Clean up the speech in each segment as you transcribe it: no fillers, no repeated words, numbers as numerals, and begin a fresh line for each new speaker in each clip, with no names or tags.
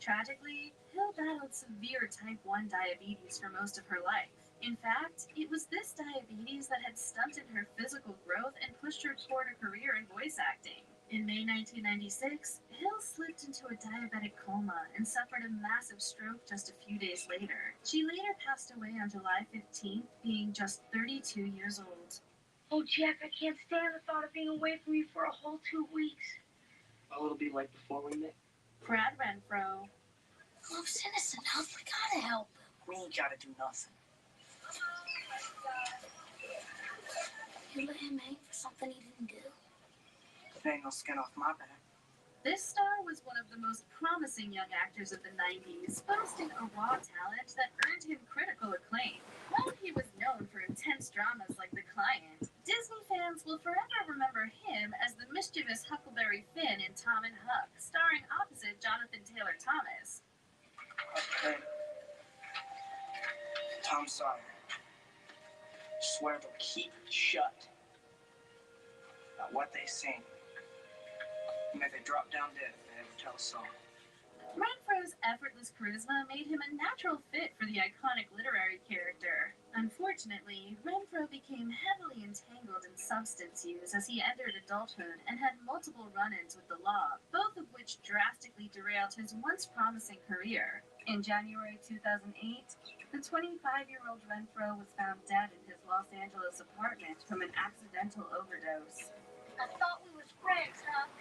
Tragically, Hill battled severe type 1 diabetes for most of her life. In fact, it was this diabetes that had stunted her physical growth and pushed her toward a career in voice acting. In May 1996, Hill slipped into a diabetic coma and suffered a massive stroke just a few days later. She later passed away on July 15th, being just 32 years old.
Oh, Jack, I can't stand the thought of being away from you for a whole 2 weeks.
Well, it'll be like before we met.
Brad Renfro.
Love's innocent, Huff. We gotta help him.
We ain't gotta do nothing.
You let him hang for something he didn't do.
There ain't no skin off my back.
This star was one of the most promising young actors of the 90s, boasting a raw talent that earned him critical acclaim. While he was known for intense dramas like The Client, Disney fans will forever remember him as the mischievous Huckleberry Finn in Tom and Huck, starring opposite Jonathan Taylor Thomas.
Okay. Tom Sawyer. Swear they'll keep it shut. About what they sing. May they drop down dead if they ever tell a song.
Renfro's effortless charisma made him a natural fit for the iconic literary character. Unfortunately, Renfro became heavily entangled in substance use as he entered adulthood and had multiple run-ins with the law, both of which drastically derailed his once promising career. In January 2008, the 25-year-old Renfro was found dead in his Los Angeles apartment from an accidental overdose.
I thought we was friends, Huff.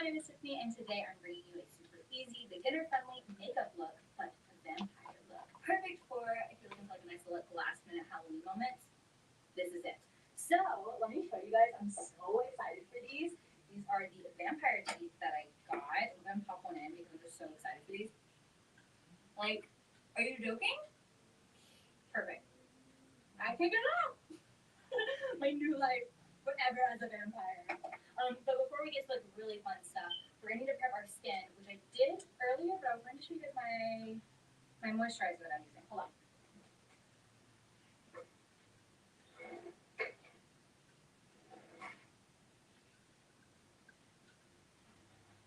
my name is Tiffany, and today I'm bringing you a super easy, beginner-friendly makeup look, but a vampire look. Perfect for if you're looking for like a nice little last-minute Halloween moment. This is it. So let me show you guys. I'm so excited for these. These are the vampire teeth that I got. I'm gonna pop one in because I'm just so excited for these. Like, are you joking? Perfect. I can get it out. My new life forever as a vampire. But before we get to like really fun stuff, we're gonna need to prep our skin, which I did earlier, but I was going to show you guys my moisturizer that I'm using. Hold on.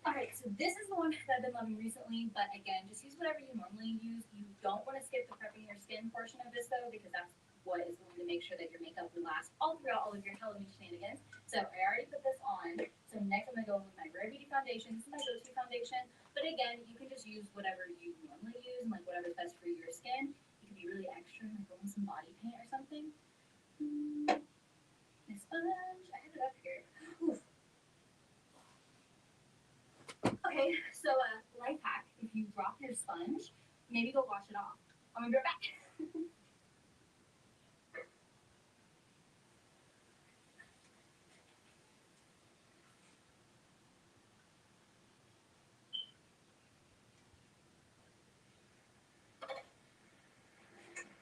Alright, so this is the one that I've been loving recently, but again, just use whatever you normally use. You don't want to skip the prepping your skin portion of this though, because that's what is going to make sure that your makeup will last all throughout all of your Halloween shenanigans. So I already put this on. So next I'm going to go with my Rare Beauty foundation. This is my go-to foundation. But again, you can just use whatever you normally use and like whatever's best for your skin. You can be really extra, like go with some body paint or something. My sponge, I have it up here. Oof. Okay, so life hack, if you drop your sponge, maybe go wash it off. I'm gonna be right back.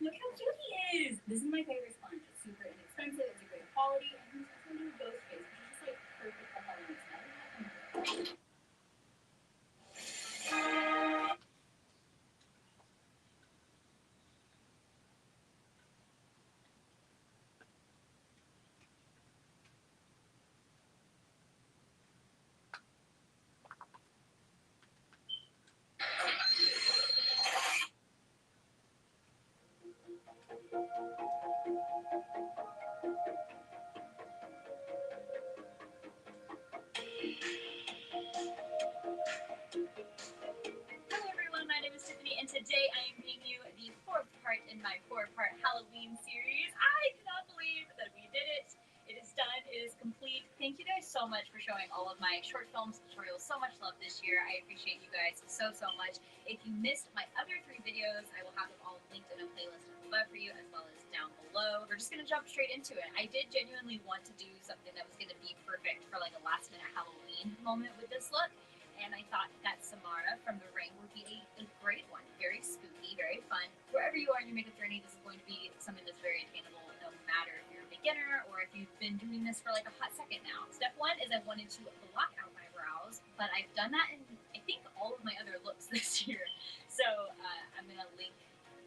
Look how cute he is! This is my favorite sponge. It's super inexpensive, it's a great quality, and he's also doing ghost face, which is just like perfect for Halloween. So hello everyone, my name is Tiffany, and today I am bringing you the fourth part in my four-part Halloween series. I cannot believe that we did it. It is done. It is complete. Thank you guys so much for showing all of my short films tutorials so much love this year. I appreciate you guys so much. If you missed my other 3 videos, I will have them all linked in a playlist above for you as well as down below. We're just going to jump straight into it. I did genuinely want to do something that was going to be perfect for like a last-minute Halloween moment with this look. And I thought that Samara from The Ring would be a great one. Very spooky, very fun. Wherever you are in your makeup journey, this is going to be something that's very attainable, no matter if you're a beginner or if you've been doing this for like a hot second now. Step 1 is I wanted to block out my brows, but I've done that in, I think, all of my other looks this year. So I'm going to link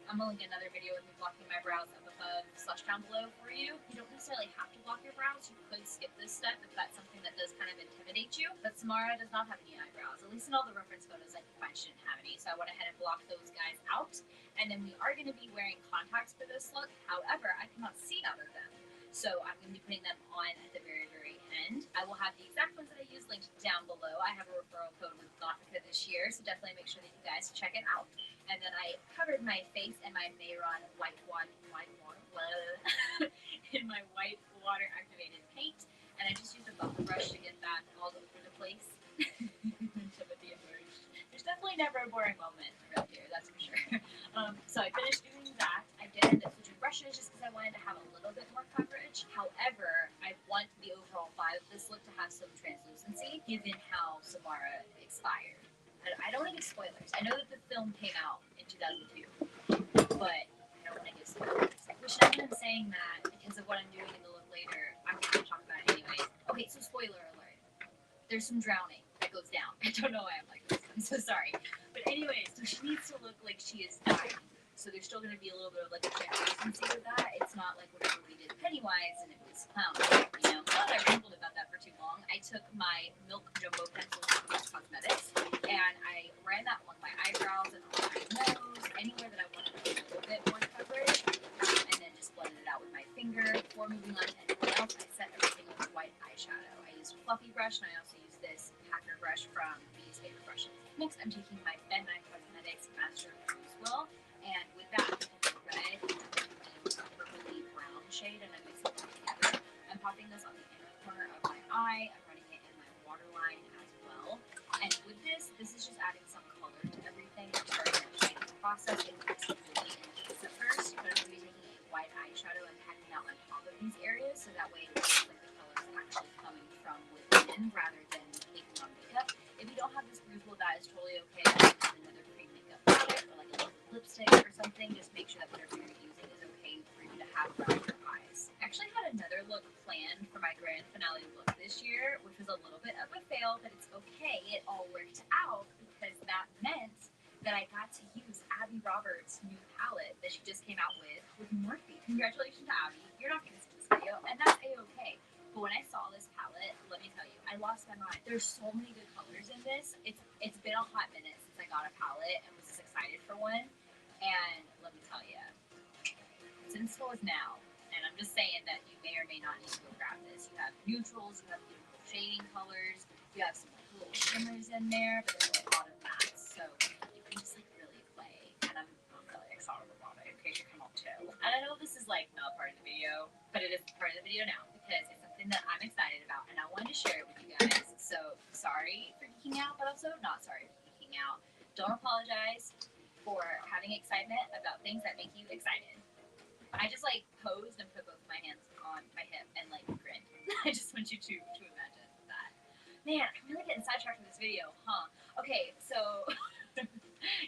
another video with me blocking my brows up above / down below for you. You don't necessarily have to block your brows. You could skip this step if that's something that does kind of intimidate you. But Samara does not have any eyebrows. At least in all the reference photos I could find, she didn't have any. So I went ahead and blocked those guys out. And then we are going to be wearing contacts for this look. However, I cannot see out of them. So I'm going to be putting them on at the very end. I will have the exact ones that I use linked down below. I have a referral code with Gothica this year, so definitely make sure that you guys check it out. And then I covered my face in my Mayron in my white water activated paint, and I just used a buffer brush to get that all over the place. There's definitely never a boring moment around here, that's for sure. So I finished doing that. I did end up switching brushes just because I wanted to have a little bit more coverage. However, I want the overall vibe of this look to have some translucency, given how Samara expired. I don't want to give spoilers. I know that the film came out in 2002, but I don't want to give spoilers. Which now that I'm saying that, because of what I'm doing in the look later, I'm going to talk about it anyways. Okay, so spoiler alert. There's some drowning that goes down. I don't know why I'm like this. I'm so sorry. But anyways, so she needs to look like she is dying. So there's still going to be a little bit of like a translucency with that. It's not like whenever we did Pennywise and it was clown. You know, not that I rambled about that for too long. I took my Milk Jumbo pencil from Cosmetics and I ran that along my eyebrows and on my nose, anywhere that I wanted a little bit more coverage, and then just blended it out with my finger. Before moving on to anything else, I set everything with white eyeshadow. I used a fluffy brush and I also used this packer brush from Beauty's Favorite Brushes. Next, I'm taking my Ben Nye Cosmetics Master Cruise Will, and with that, I'm taking red and a purpley brown shade, and I'm mixing them together. I'm popping this on the inner corner of my eye. I'm running it in my waterline as well. And with this is just adding some color to everything. I'm starting that shading process. It looks really intense at first, but I'm going to be taking a white eyeshadow and packing out on top of these areas, so that way it looks like the color is actually coming from within rather than taking on makeup. If you don't have this bruisable, that is totally okay. Use another cream makeup product or like a lipstick or something. Just make sure that whatever you're using is okay for you to have around your eyes. I actually had another look planned for my grand finale look this year, which was a little bit of a fail, but it's okay. It all worked out because that meant that I got to use Abby Roberts' new palette that she just came out with Morphe. Congratulations to Abby. You're not going to see this video, and that's a-okay. But when I saw this palette, let me tell you, I lost my mind. There's so many good colors in this. It's been a hot minute since I got a palette and was just excited for one. And let me tell you, it's in stores now. And I'm just saying that you may or may not need to go grab this. You have neutrals, you have beautiful shading colors, you have some like, little shimmers in there, but there's a lot of mattes, so you can just like really play. And I'm really excited about it in case you come up too. And I know this is like not part of the video, but it is part of the video now because it's something that I'm excited about and I wanted to share it with you guys. So sorry for geeking out, but also not sorry for geeking out. Don't apologize for having excitement about things that make you excited. I just like posed and put both my hands on my hip and like grinned. I just want you to imagine that. Man, I'm really getting sidetracked in this video, huh? Okay, so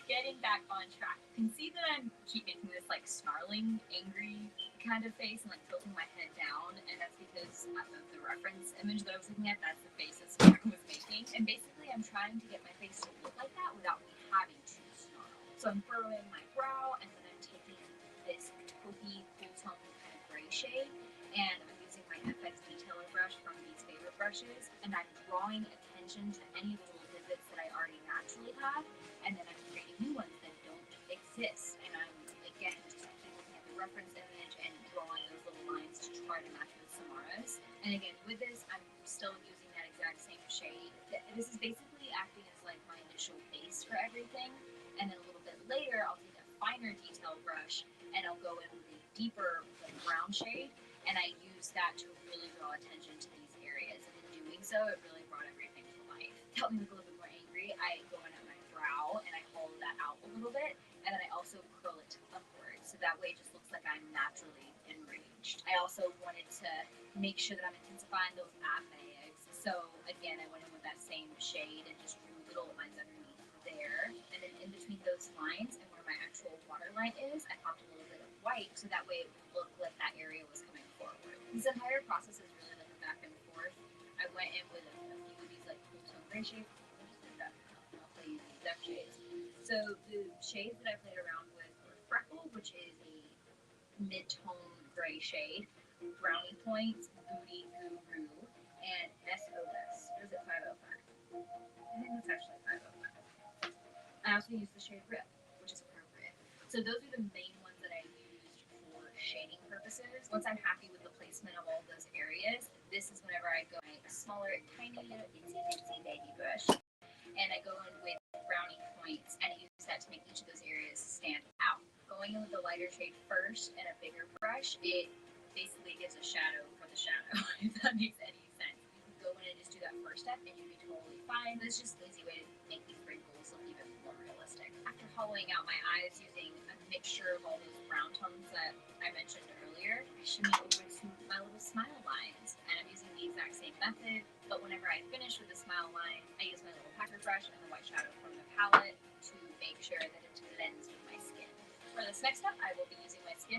getting back on track. You can see that I'm keep making this like snarling, angry kind of face and like tilting my head down, and that's because of the reference image that I was looking at. That's the face that Samara was making, and basically I'm trying to get my face to look like that without me having to snarl. So I'm furrowing my brow, and then I'm taking this taupey, cool tone kind of gray shade, and I'm using my FX detailer brush from these favorite brushes, and I'm drawing attention to any of the little divots that I already naturally have, and then I'm creating new ones that don't exist, and I'm again just looking at the reference image and drawing those little lines to try to match with Samara's. And again, with this, I'm still using that exact same shade. This is basically acting as like my initial base for everything, and then a little bit later, I'll take a finer detail brush and I'll go in with a deeper like, brown shade, and I use that to really draw attention to these areas. And in doing so, it really brought everything to life. To help me look a little bit more angry, I go in at my brow and I hollow that out a little bit, and then I also curl it upwards, so that way it just looks like I'm naturally enraged. I also wanted to make sure that I'm intensifying those eye bags, so again, I went in with that same shade and just drew little lines underneath there, and then in between those lines and where my actual waterline is, I popped a little bit of white, so that way it would look like that area was coming forward. This entire process is really like a back and forth. I went in with a few of these like cool tone gray shades. I'll play you the exact shades. So the shades that I played around with were Freckle, which is a mid-tone gray shade, Brownie Points, Booty Guru, and SOS. Or is it 505? I think that's actually 505. I also used the shade Rip, which is appropriate. So those are the main ones that I used for shading purposes. Once I'm happy with the placement of all those areas, this is whenever I go a smaller, tiny, little itsy baby brush, and I go in with Brownie Points and use that to make each of those areas stand out. Going in with the lighter shade first and a bigger brush, it basically gives a shadow for the shadow, if that makes any sense. You can go in and just do that first step and you'll be totally fine. It's just an easy way to make these wrinkles look even more realistic. After hollowing out my eyes using a mixture of all those brown tones that I mentioned earlier, I shimmy over to my little smile lines. And I'm using the exact same method, but whenever I finish with the smile line, I use my little packer brush and the white shadow from the palette to make sure that it blends with my skin. For this next step, I will be using my skin